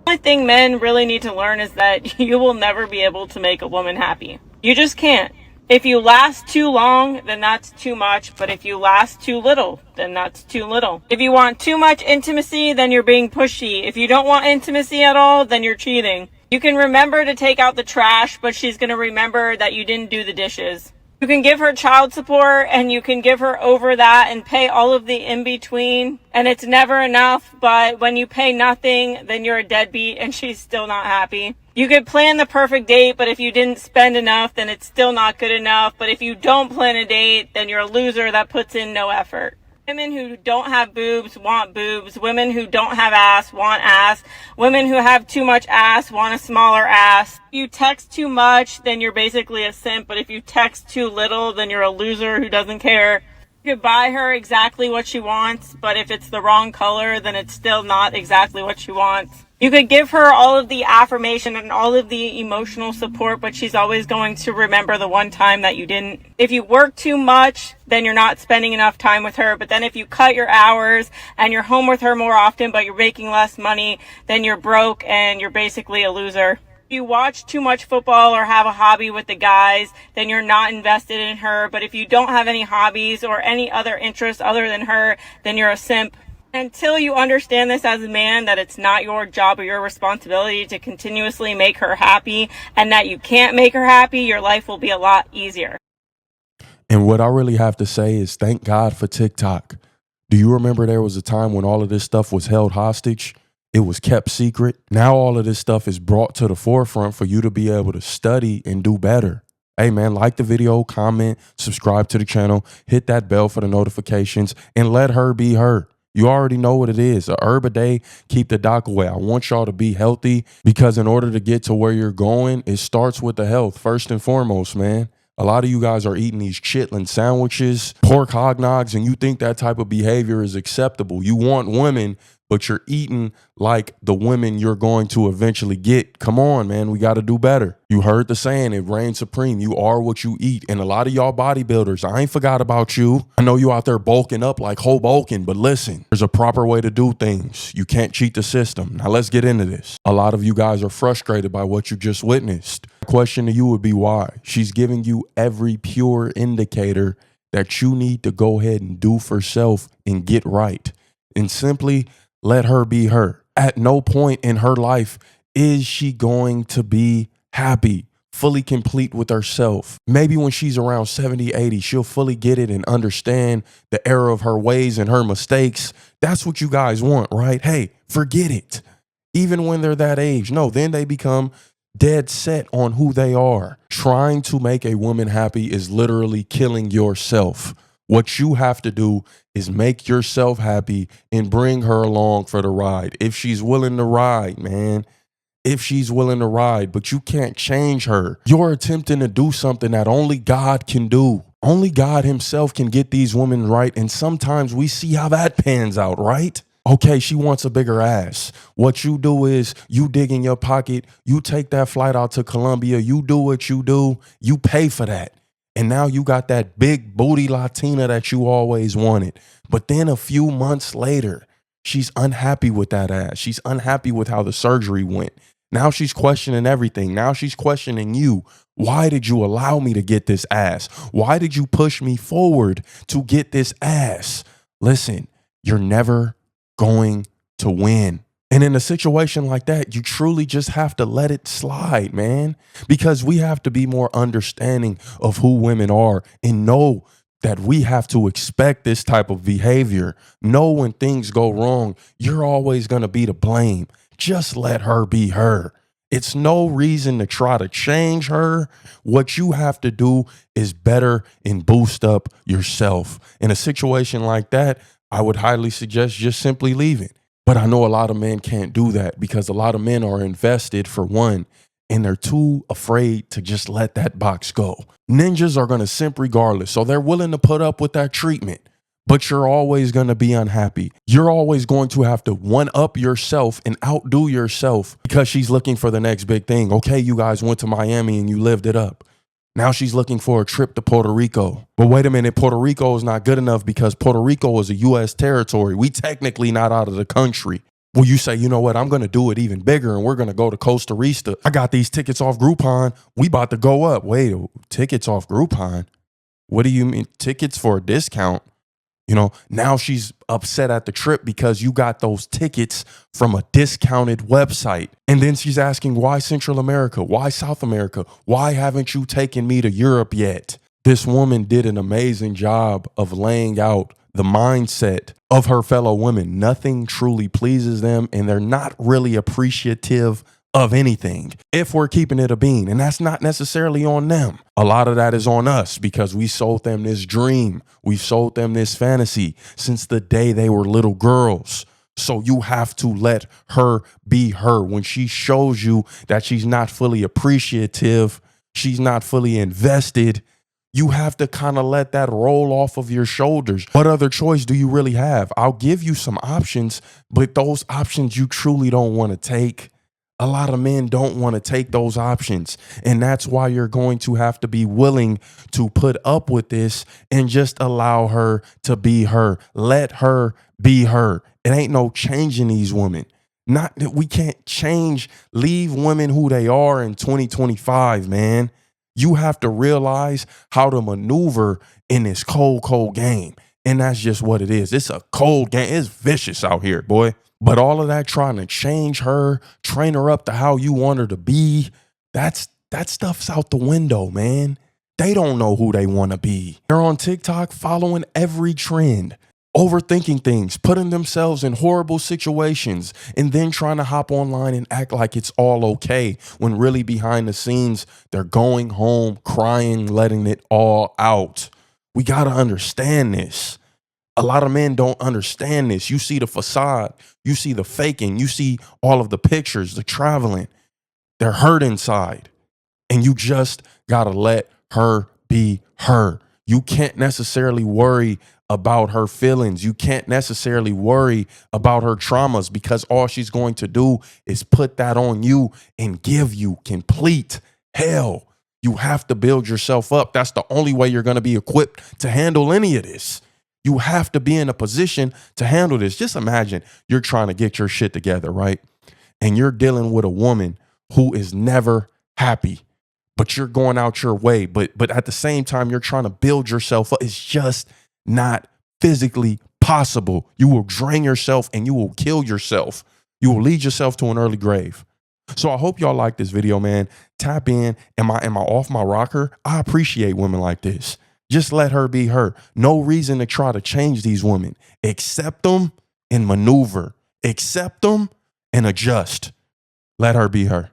The only thing men really need to learn is that you will never be able to make a woman happy. You just can't. If you last too long, then that's too much. But if you last too little, then that's too little. If you want too much intimacy, then you're being pushy. If you don't want intimacy at all, then you're cheating. You can remember to take out the trash, but she's going to remember that you didn't do the dishes. You can give her child support and you can give her over that and pay all of the in-between. And it's never enough, but when you pay nothing, then you're a deadbeat and she's still not happy. You could plan the perfect date, but if you didn't spend enough, then it's still not good enough. But if you don't plan a date, then you're a loser that puts in no effort. Women who don't have boobs want boobs. Women who don't have ass want ass. Women who have too much ass want a smaller ass. If you text too much, then you're basically a simp. But if you text too little, then you're a loser who doesn't care. You could buy her exactly what she wants, but if it's the wrong color, then it's still not exactly what she wants. You could give her all of the affirmation and all of the emotional support, but she's always going to remember the one time that you didn't. If you work too much, then you're not spending enough time with her. But then if you cut your hours and you're home with her more often, but you're making less money, then you're broke and you're basically a loser. If you watch too much football or have a hobby with the guys, then you're not invested in her. But if you don't have any hobbies or any other interests other than her, then you're a simp. Until you understand this as a man, that it's not your job or your responsibility to continuously make her happy and that you can't make her happy, your life will be a lot easier. And what I really have to say is thank God for TikTok. Do you remember there was a time when all of this stuff was held hostage? It was kept secret. Now all of this stuff is brought to the forefront for you to be able to study and do better. Hey man, like the video, comment, subscribe to the channel, hit that bell for the notifications, and let her be her. You already know what it is. A herb a day, keep the doc away. I want y'all to be healthy because in order to get to where you're going, it starts with the health first and foremost, man. A lot of you guys are eating these chitlin sandwiches, pork hog nogs, and you think that type of behavior is acceptable. You want women, but you're eating like the women you're going to eventually get. Come on, man. We got to do better. You heard the saying, it reigns supreme. You are what you eat. And a lot of y'all bodybuilders, I ain't forgot about you. I know you out there bulking up like Hoboken, but listen, there's a proper way to do things. You can't cheat the system. Now let's get into this. A lot of you guys are frustrated by what you just witnessed. The question to you would be why? She's giving you every pure indicator that you need to go ahead and do for self and get right. And simply let her be her. At no point in her life is she going to be happy, fully complete with herself. Maybe when she's around 70, 80, she'll fully get it and understand the error of her ways and her mistakes. That's what you guys want, right? Hey, forget it. Even when they're that age, no, then they become dead set on who they are. Trying to make a woman happy is literally killing yourself. What you have to do is make yourself happy and bring her along for the ride. If she's willing to ride, man, if she's willing to ride, but you can't change her. You're attempting to do something that only God can do. Only God himself can get these women right. And sometimes we see how that pans out, right? Okay, she wants a bigger ass. What you do is you dig in your pocket, you take that flight out to Colombia, you do what you do, you pay for that. And now you got that big booty Latina that you always wanted. But then a few months later, she's unhappy with that ass. She's unhappy with how the surgery went. Now she's questioning everything. Now she's questioning you. Why did you allow me to get this ass? Why did you push me forward to get this ass? Listen, you're never going to win. And in a situation like that, you truly just have to let it slide, man, because we have to be more understanding of who women are and know that we have to expect this type of behavior. Know when things go wrong, you're always going to be to blame. Just let her be her. It's no reason to try to change her. What you have to do is better and boost up yourself. In a situation like that, I would highly suggest just simply leaving. But I know a lot of men can't do that because a lot of men are invested, for one, and they're too afraid to just let that box go. Ninjas are going to simp regardless, so they're willing to put up with that treatment. But you're always going to be unhappy. You're always going to have to one-up yourself and outdo yourself because she's looking for the next big thing. Okay, you guys went to Miami and you lived it up. Now she's looking for a trip to Puerto Rico. But wait a minute, Puerto Rico is not good enough because Puerto Rico is a U.S. territory. We technically not out of the country. Well, you say, you know what, I'm going to do it even bigger and we're going to go to Costa Rica. I got these tickets off Groupon. We about to go up. Wait, tickets off Groupon? What do you mean? Tickets for a discount? You know, now she's upset at the trip because you got those tickets from a discounted website. And then she's asking, why Central America? Why South America? Why haven't you taken me to Europe yet? This woman did an amazing job of laying out the mindset of her fellow women. Nothing truly pleases them, and they're not really appreciative of anything if we're keeping it a bean. And that's not necessarily on them. A lot of that is on us because we sold them this dream. We've sold them this fantasy since the day they were little girls. So you have to let her be her. When she shows you that she's not fully appreciative, she's not fully invested, you have to kind of let that roll off of your shoulders. What other choice do you really have? I'll give you some options, but those options you truly don't want to take. A lot of men don't want to take those options. And that's why you're going to have to be willing to put up with this and just allow her to be her. Let her be her. It ain't no changing these women. Not that we can't change, leave women who they are in 2025, man. You have to realize how to maneuver in this cold game. And that's just what it is. It's a cold game. It's vicious out here, boy. But all of that trying to change her, train her up to how you want her to be, that stuff's out the window, man. They don't know who they want to be. They're on TikTok following every trend, overthinking things, putting themselves in horrible situations, and then trying to hop online and act like it's all okay when really behind the scenes, they're going home, crying, letting it all out. We got to understand this. A lot of men don't understand this. You see the facade, you see the faking, you see all of the pictures, the traveling. They're hurt inside. And you just got to let her be her. You can't necessarily worry about her feelings. You can't necessarily worry about her traumas because all she's going to do is put that on you and give you complete hell. You have to build yourself up. That's the only way you're going to be equipped to handle any of this. You have to be in a position to handle this. Just imagine you're trying to get your shit together, right? And you're dealing with a woman who is never happy, but you're going out your way. But at the same time, you're trying to build yourself up. It's just not physically possible. You will drain yourself and you will kill yourself. You will lead yourself to an early grave. So I hope y'all like this video, man. Tap in. Am I off my rocker? I appreciate women like this. Just let her be her. No reason to try to change these women. Accept them and maneuver. Accept them and adjust. Let her be her.